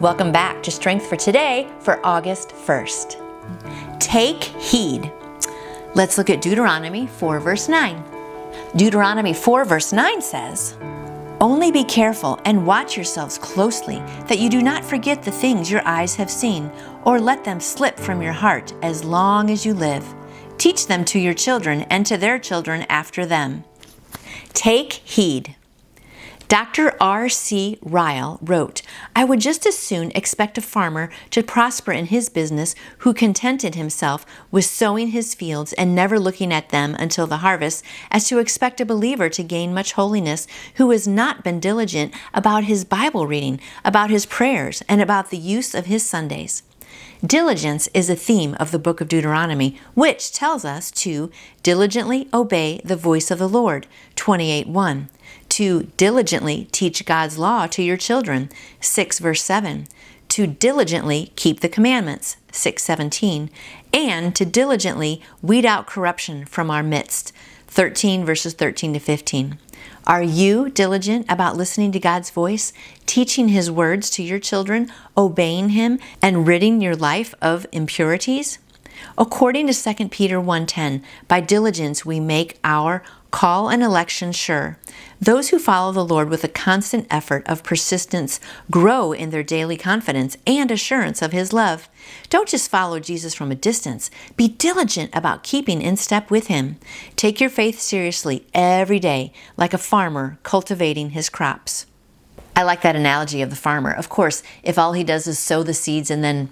Welcome back to Strength for Today for August 1st. Take heed. Let's look at Deuteronomy 4 verse 9. Deuteronomy 4 verse 9 says, "Only be careful and watch yourselves closely, that you do not forget the things your eyes have seen, or let them slip from your heart as long as you live. Teach them to your children and to their children after them." Take heed. Dr. R.C. Ryle wrote, "I would just as soon expect a farmer to prosper in his business who contented himself with sowing his fields and never looking at them until the harvest, as to expect a believer to gain much holiness who has not been diligent about his Bible reading, about his prayers, and about the use of his Sundays." Diligence is a theme of the book of Deuteronomy, which tells us to diligently obey the voice of the Lord, 28:1. To diligently teach God's law to your children, 6 verse 7. To diligently keep the commandments, 6:17. And to diligently weed out corruption from our midst, 13 verses 13 to 15. Are you diligent about listening to God's voice, teaching His words to your children, obeying Him, and ridding your life of impurities? According to 2 Peter 1:10, by diligence we make our call and election sure. Those who follow the Lord with a constant effort of persistence grow in their daily confidence and assurance of His love. Don't just follow Jesus from a distance. Be diligent about keeping in step with Him. Take your faith seriously every day, like a farmer cultivating his crops. I like that analogy of the farmer. Of course, if all he does is sow the seeds and then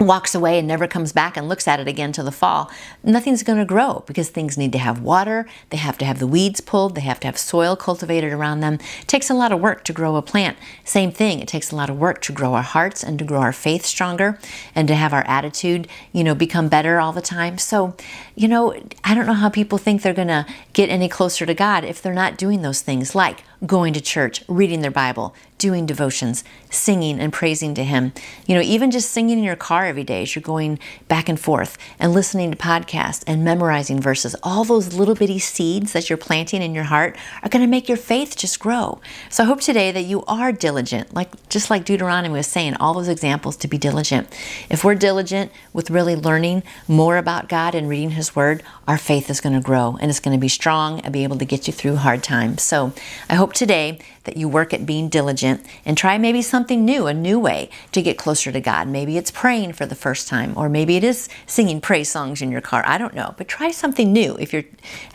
walks away and never comes back and looks at it again till the fall, nothing's going to grow, because things need to have water, they have to have the weeds pulled, they have to have soil cultivated around them. It takes a lot of work to grow a plant. Same thing, it takes a lot of work to grow our hearts and to grow our faith stronger and to have our attitude, become better all the time. So, I don't know how people think they're going to get any closer to God if they're not doing those things, like going to church, reading their Bible, doing devotions, singing and praising to Him. Even just singing in your car every day as you're going back and forth and listening to podcasts and memorizing verses. All those little bitty seeds that you're planting in your heart are going to make your faith just grow. So I hope today that you are diligent, just like Deuteronomy was saying, all those examples to be diligent. If we're diligent with really learning more about God and reading His Word, our faith is going to grow and it's going to be strong and be able to get you through hard times. So I hope today that you work at being diligent and try maybe something new, a new way to get closer to God. Maybe it's praying for the first time, or maybe it is singing praise songs in your car. I don't know, but try something new.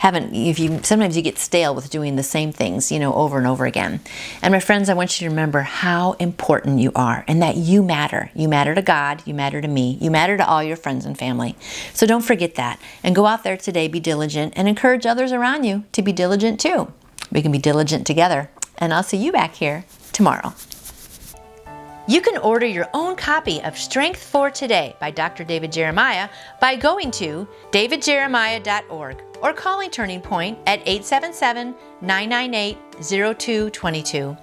Sometimes you get stale with doing the same things, over and over again. And my friends, I want you to remember how important you are and that you matter. You matter to God, you matter to me, you matter to all your friends and family. So don't forget that, and go out there today, be diligent, and encourage others around you to be diligent too. We can be diligent together. And I'll see you back here tomorrow. You can order your own copy of Strength for Today by Dr. David Jeremiah by going to davidjeremiah.org or calling Turning Point at 877-998-0222.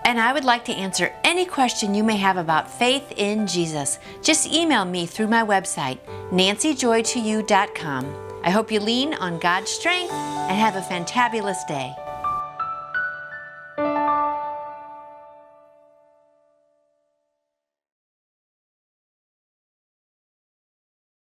And I would like to answer any question you may have about faith in Jesus. Just email me through my website, nancyjoytoyou.com. I hope you lean on God's strength and have a fantabulous day.